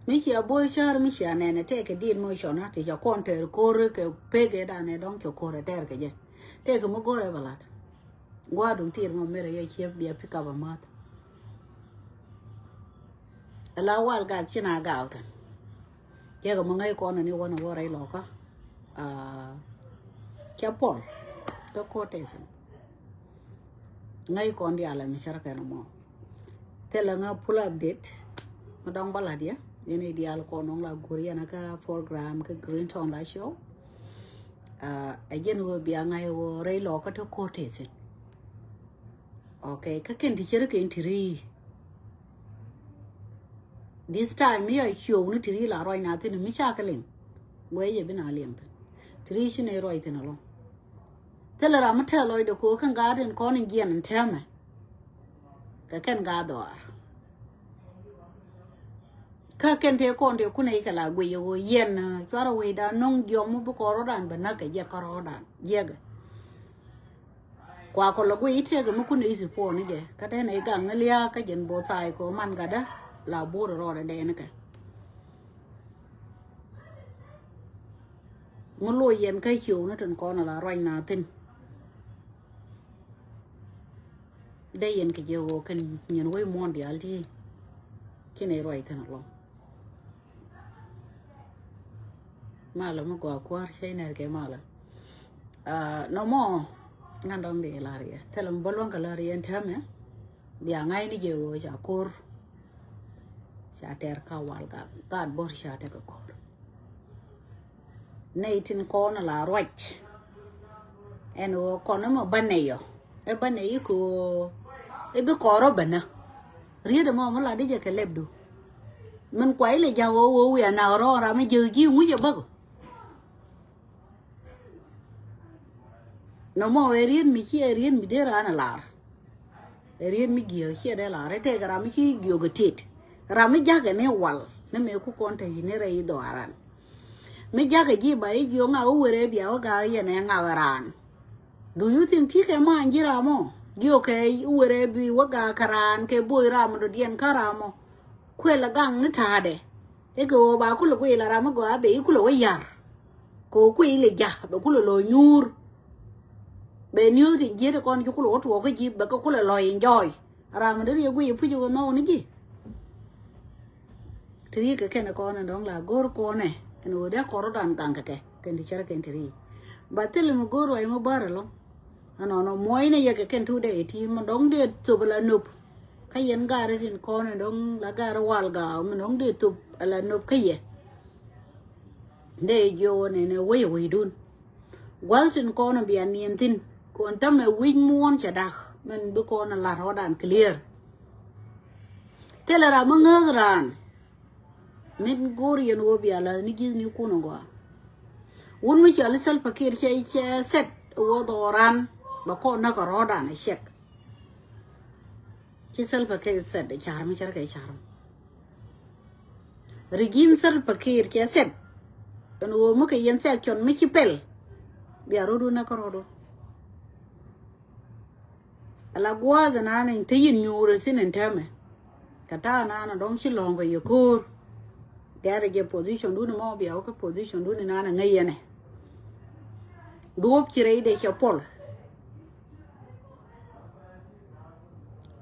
mi chi abo shar mi chi anene te ke din mo shona te ja konter kore ke pege da ne don cho kore ter ke je te ke mo gore balat gwa dum tir mo mere ye chi bia pika ba mat ala wal ga china ga utan ke ga mo ngai ko na ni wona wora lo ka kya pol to ko tesen ngai ko ndi ala mi shara ka no mo tela nga pull update madong baladia yene ideal ko non la goria na ka 4 gram ka green ton la show again wo bia ngai wo re lo ka to ko tesen okay ka ken di chere ken tiri this time me I show ni tiri la roi na tin mi cha ka len we ye bina len tiri shine roi tin lo tela ra mata lo de ko kan garden ko ni gian teme ka ken ga dor ka ken te kon te kunai kala gwe yo yen chara we da nong jom bu ko rodan ba na ka je ka rodan je ga kwa ko lo gwe ite ga mu kunai si po ni je ka te nei gang na lia ka jen bo sai ko man ga da la bo ro de ne ka mu lo yen ka chiu na ton ko na la roi na tin de yen ka je wo kan nyen we mondial ti kine roi tan lo mala mo ko kwar shay ner ke mala no mo ngandong de laria telam bolon ka laria entame biya ngai ni je wo ja kor sa ter ka wal ga gad bor sha te ko kor neitin ko na la roch eno ko no mo baneyo e baneyo ko e be ko ro bana riede mo la de je ke lebdu mình quấy là giàu ô à nào đó ra mới dư chi quý giờ bớt nó mà riêng mi chi riêng mi để ra là lar riêng mi gio chi để lar thế cái ra mi chi gio cái tít ra mi giá cái này wal nó mi cũng còn thấy này ra đồ aran mi giá cái gì vậy gio ngao uere biao cái gì này ngao aran do you think chi cái mà anh chỉ ra mo gio cái uere bi waga karan cái boy ra mà đồ điên karamo kwela gang ni tade ego ba kulo kwela rama go abe kulo wayar ko kwile ja ba kulo lo nyur be nyur ti je kon ju kulo to ko ji ba ko kulo lo enjoy rama de ye gwi pu ju no ni ji tri ke ken ko na dong la gor ko ne no de ko ro dan gang ke ken di chara ken tri ba tel mo gor wa mo baralo ano no moy ne ye ke ken tu de ti mo dong de to bala nup cái dân gà đấy thì con này đông là gà wal gà mình đông đi tụp là nộp cái gì để vô này nó quay quay đun quá xin con nó bị ăn yên tin còn tâm là win muôn chả đặc mình bữa con là họ đàn clear thế là ra mưng ngơ ran mình gorian wo bị là ní cái ní con nó un mi chả lấy pakir chơi set wo doran bà con nó có họ đàn này set kisal pakir set de charmi char kai charm regime sal pakir ke set no mo ke yen set chon mi chipel bi arodu na korodo ala gwaza na nen tayin nyure sinen tame kata na don chi longo yokur gare ge position du mo bi au ke position du na na ngai ne duop chirei de chapol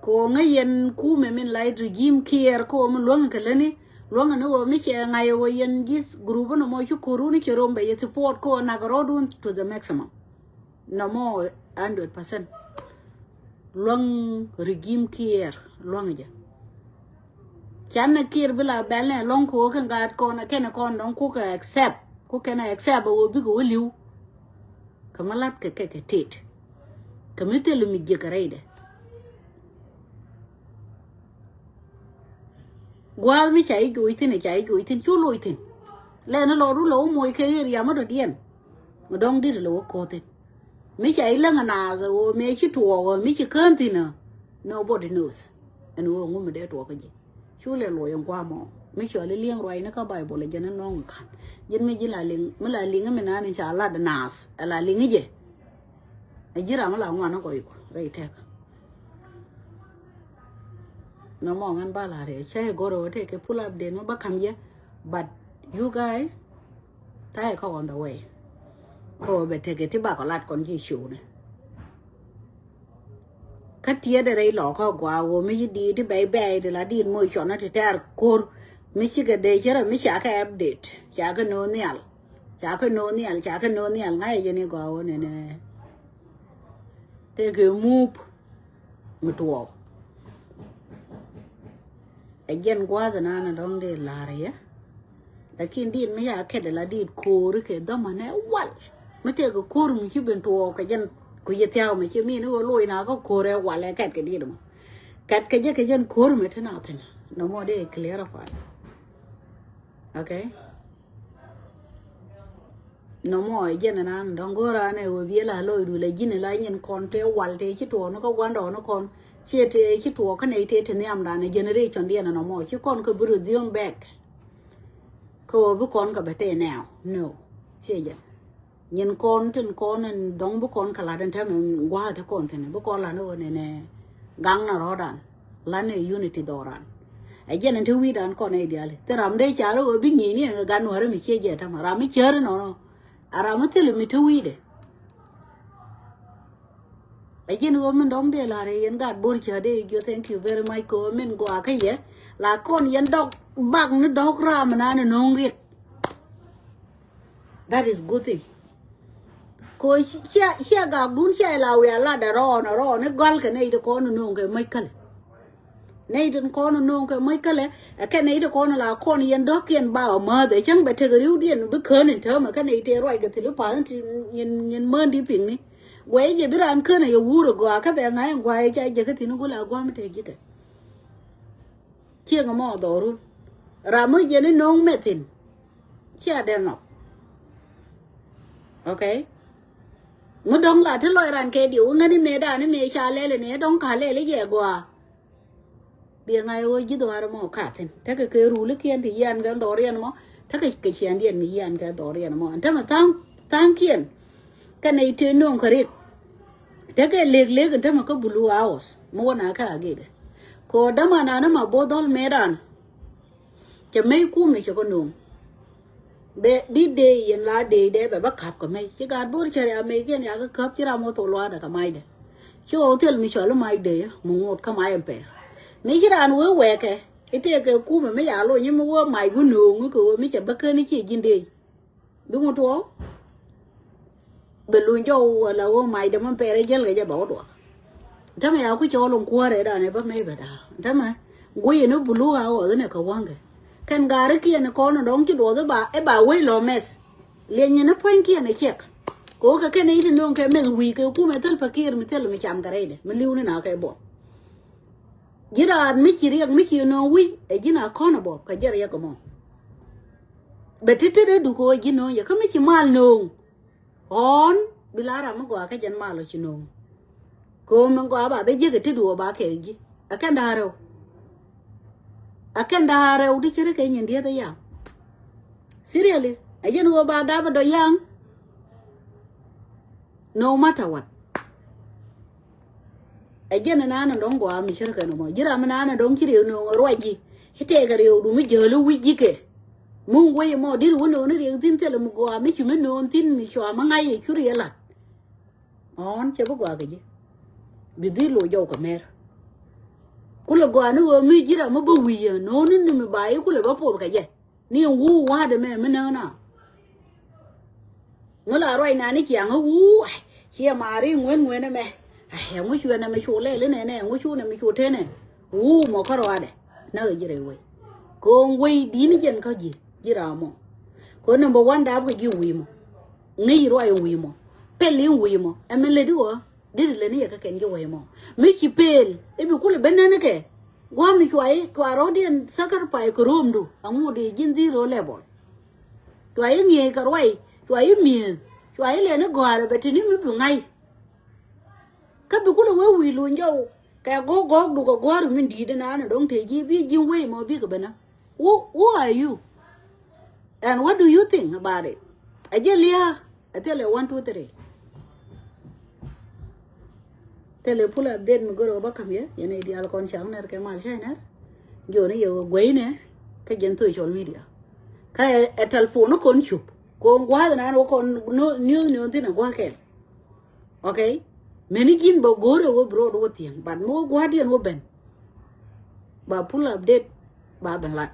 ko ngayen ku me min light regime care ko mun longa kalani longa no mi che ngai wo yen gis group no mo chu kuru ni che rombe ye support ko na garodun to the maximum no more 100% long regime care longa ja channa care bila balne long ko kan ga ko na ken ko don ku ka accept ku ken accept wo bi go liu kamalat ke tit kamite lu mi je kareide gwal mi chai gui tin chu loi tin le nó lo ru lo moi ke ya ma do dien ma dong di lo ko tin mi chai la na za o me chi tuo mi chi kan tin nobody knows and wo ngum de to ka ji chu le lo yang kwa mo mi cho le lieng roi na ka bible le jana nong kan jen mi ji la ling mi la ling mi na ni cha la da nas la ling je a jira ma la ngwa na ko iko rei tek nó mong ăn ba là để chơi goro thế cái pull up đến nó bắt cầm ye but you guys tai ko on the way ko be take ti ba ko lat kon ji shu ne ka tie de rei lo ko gwa wo mi di ti bai bai de la din mo cho na ti tar ko mi chi ga de jera mi cha ka update cha ka no nial cha ka no nial ngai je ni gwa wo ne te ke move mi to again gwa za na dong de la re ya lakin din mi ya ke de la di ko ru ke da mane wal mi te ko ko mi chi ben to ka jan ku ye tiao mi chi mi no loi na ko ko re wal le kat ke di mo kat ke je ke jan ko mi te na te no mo de clarify okay no mo je na dong go ra ne wo bi la loi du le jin la nyen kon te wal te chi to no ko wan do no kon chi te chi to ka ne te ne am da ne generation dia no mo chi kon ko buru zion back ko bu kon ka bete now no chi je nyen kon tin kon en dong bu kon kala den tem gwa ta kon tin bu kon la no ne gang na rodan la ne unity doran ai je ne tu wi dan kon e dia le te ram de cha ro bi ni ni ga no re mi chi je ta ma ram mi chere no ara ma te le mi tu wi de ai je no men dong de la re yen ga bor cha de you thank you very much ko men gwa ka ye la kon yen dog bag ni dog ram na ne no ri that is good thing ko chia ga dun chia la we la da ro ne gal ke nei to ko no ke mai kal nei to ko no ke mai kal ke nei to ko la ko yen dog yen ba ma de chang be te ru dien bu ke nin te ma ke nei te roi ke ti lu pa yen man di ping ni we je bi ran ke ne yo wuro go ka be ngai ngwa je je ke ti no go la gwa mi te ji ke chia ga mo do ru ra mo je ni no me tin chia de no okay mu dong la thế lôi ran ke diu ngani me da ni me cha le ne dong ka le ye gwa bi ngai o ji do ar mo ka tin ta ke ru le kien ti yan ga do rian mo ta ke chen dien mi yan ga do rian mo ta ma tang kien ka nei te no ka ri ta ke le ta ma ko bulu hours mo na ka ge ko da ma na ma bo dol me dan ke me ku me ko no be đi de yen la de be ba kap ko mai chi ga bur che ya mai gen ya ga kap chi ra mo to lo da ka mai de chi o tel mi cho lo mai de mo ngot ka mai pe ni chi ran we we ke ite ke ku me ya lo ni mo wo mai gu nu ko mi che ba ke ni chi jin de du mo to be lu jo la wo mai de mon pe re jel ga ja ba do ta me ya ku cho lo ku re da ne ba mai ba da ta ma gu ye no bulu ha o ne ka wange kan gare kia ne kono dong ki do ba e ba we lo mes le ni na pon kia ne chek ko ka ne ni non ke mes wi ke ku me tel pakir mi tel mi cham gare de mi liu ni na ke bo gira mi chi riek mi chi no wi e gina kono bo ka jer ya ko mo betete de du ko gino ya ka mi chi mal no on bilara mo gwa ka jan malo chi no ko mo gwa ba be je ke ti du ba ke ji akan daro akan dare udi chere ke nyen dia ya seriously ajen wo ba da do yang no matter what ajen na na don gwa mi chere ke no mo jira ma na don kire no roji hite ga re du mi jelo wiji ke mun we mo dir wono ne re tin tele mo gwa mi chume no tin mi shwa ma ngai churi la on che bo gwa ke ji bi di lo jo ka mer kula gwa no mi jira mo bo wi no ni mi ba yi kula ba po ka je ni wu wa de me na na ngola roi na ni chiang wu chia mari ngwen me ai ngo chu na me chu le ne ngo chu na me chu thế này wu mo ka ro de na jire we ko we di ni jen ka ji jira mo ko number 1 da bu gi wi mo ngi roi wi mo peli wi mo emele duo diri le ni ka ken ge we mo mi chi pel e bi kule benene ke gwa mi kwai kwa rodien sakar pai ko romdu amu de jindi ro level twai ni ka roi twai mi twai le ne gwa re betini mi bu ngai ka bi kule we wi lu njau ka go du ko gwa mi di de na na dong te ji bi jin we mo bi ka bana who are you and what do you think about it ajelia atele 1 2 3 tele pula update mi goro ba kam ye yene di al kon chang ner ke mal chai ner jo ne yo gwei ne ke jen tu social media cái telephone nó con chụp con quá là nó con new tin là quá kẹt ok mình nhìn bao gối rồi bro đồ tiền bạn mua quá điên mua bền bà pull update bà bên lát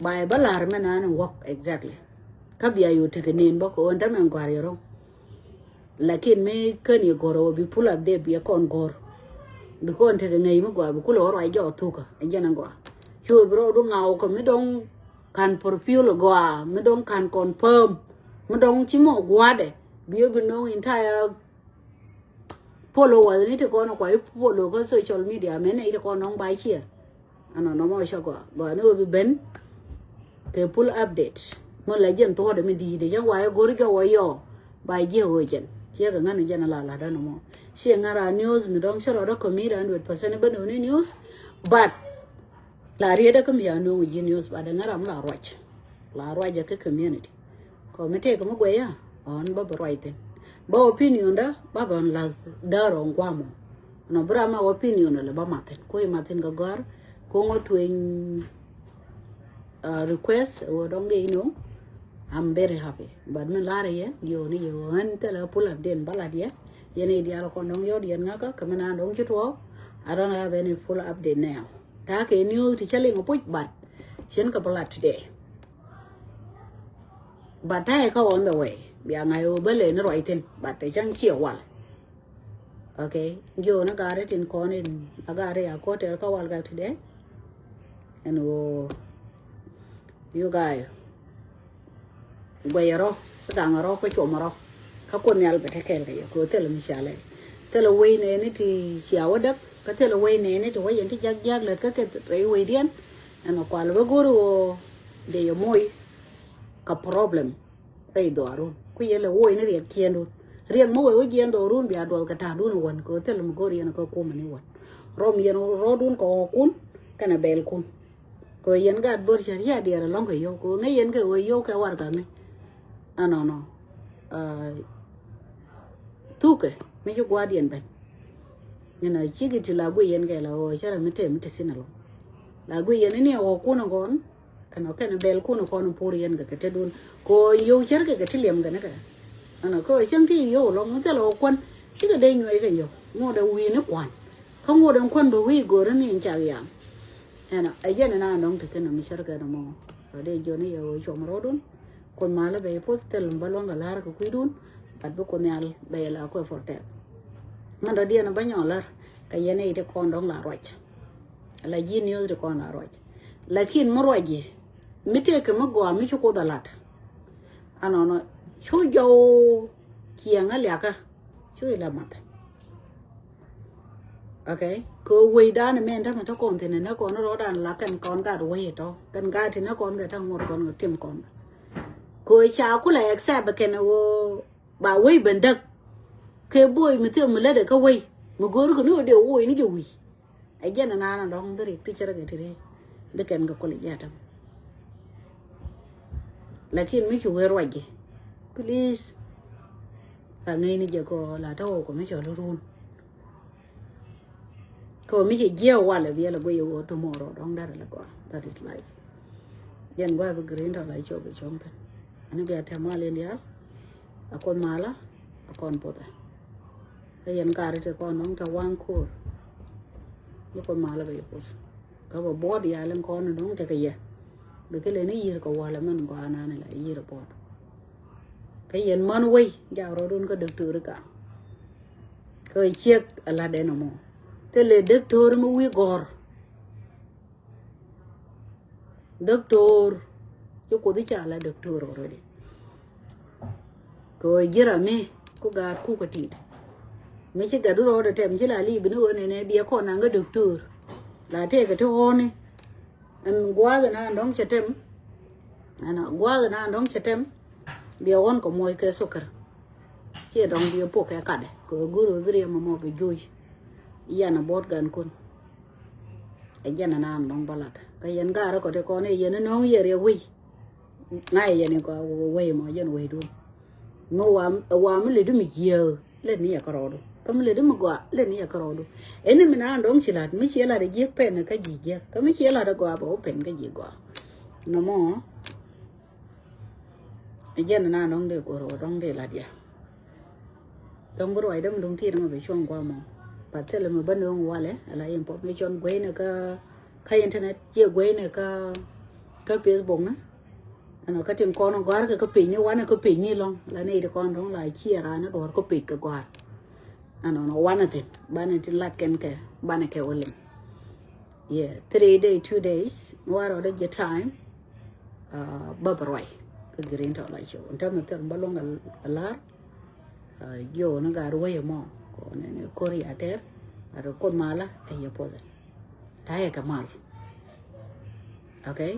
bà bà làm mà nó work exactly các bây giờ thì cái nền bao con đâm ăn quả rồi lakin me kan ye goro bi pull update bi con gor bi con thì cái ngày mà quả bi kulo rồi jo thuka ajana gwa chu bro du ngau ko mi dong kan profile gwa mi dong kan confirm mi dong chimo gwa de bi no entire follower ni te ko no kwa follow ko social media me ne te ko no bai chia ano no mo sha gwa ba no bi ben ke pull update mo la jen to de mi di de ya wa gori ga wa yo bai je ho jen chia ga ngana jana la da no mo sia ngara news mi dong sharo da ko mi 100% ben no news but la ri da ko mi no ji news ba da ngara la roach ke community ko mi te ko mo gwe ya on ba right ba opinion da ba ban la da ro ngwamo no bra ma opinion le ba maten ko maten ga gar ko ngotwen request o dong ge no I'm very happy but me lare ye yo ni yo an tele pull up den balad ye yene dia ko dong yo dien ngaka kamena dong chitwo I don't have any full update now ta ke new ti chali ngo but chen ka balad today but I go on the way bia ngai o bele no right but te chang chiu wal okay yo na gare tin ko ni agare ya ko te ka wal ga today and you guys bayaro dangaro ko chomaro ka ko nyal bete kel ga ko tele misale tele we ne ni ti chiawa dak ka tele we ne ni to yen ti jag le ka ke re we dien ano kwal we guru de yo moy ka problem re do aru ku yele wo ni re kiendu rieng mo we gien do run bia do ka ta dun won ko tele mo gori na ko ko mani won rom yen ro dun ko kun kana bel kun ko yen ga bor sharia dia long ko yo ko ngai yen ka wo yo ka war ka ni no tuke me yo guardian ben you know chigi ti la gu yen ga la o chara mete sinalo la gu yen ni o ku no gon kana bel ku no kon pur yen ga te dun ko yo char ga te lem ga na ka ano ko chang ti yo long te lo kon chi ga de nyoi ga yo ngo da wi ni kwan không ngo da kwan do wi go ran ni cha ya ano ayen na nong te kana mi char ga no mo de jo ni yo cho mo dun con mala be postel balonga lar ko kuidun pat bu ko nyal be la ko forte man da dia na banyolar ka yene ite kon dong la roch la ji news de kon la roch lakin mo roje mite ke mo go mi ko dalat ano no chu jo kianga laka chu la mat okay ko we dan men ta ma to kon tin na kon ro dan la kan kon ga we to kan ga tin na kon ga ta ngor kon tim kon cô cha cô lại accept cái nào bà quay bên đất cái buổi mình thường mình lấy được cái quay mà gối cái nó đều quay nó đều quay ấy giờ là nó không được tí chơi cái gì để cái người cô lại ra trong lại khi mấy chú quay rồi gì please và ngay bây giờ cô là đâu có mấy chỗ luôn cô mấy chị gieo qua là bây là quay ở tomorrow đó là quoi that is life dân qua với green rồi lại chỗ bị trống thật anh bây giờ mà lên dia akon mala akon pota ayen kare te kon nong ta wan ko ni kon mala be pos ka bo bod ya len kon nong te kaya be ke le ni yir ko wala man ko ana ne la yir bod ka yen man we ja ro dun ko doctor ka ko chek ala de no mo te le doctor mo wi gor doctor yo ko di cha la doctor already ko jira me ko ga ku ko ti me che ga ro de tem che la li bi no ne bi ko na ga doctor la te ga to ne an gwa ga na dong che tem ana gwa ga na dong che tem bi on ko moy ke sukar che dong bi po ka ka de ko guru bi re mo bi joy ya na bot gan kun e jana na dong balat ka yen ga ro ko de ko ne yen no ye re wi ngai yen ko we mo yen we du no wa mi le du mi gier le ni ya karo do kam le du mi gwa le ni ya karo do eni mi na dong chilat mi chela de giek pen ka ji giek ka mi chela da gwa bo pen ka ji gwa no mo Jen na dong de ko dong de la dia dong bro ai dong thi dong be chong kwa mo pa tele mo ban dong wale ala information gwe ne ka internet je gwe ne ka Facebook na nó cái chuyện con nó gói cái pin như quán cái pin như long là này thì con nó lại chia ra nó đổ cái pin cái gói nó one thing ban it lát cái ban cái olim yeah 3 day 2 days what are the time babarwai cái green to lại chỗ trong một tuần bao lâu là yo nó gà ruồi mà còn này Korea ter rồi con mala thì yo poza thay cái mal okay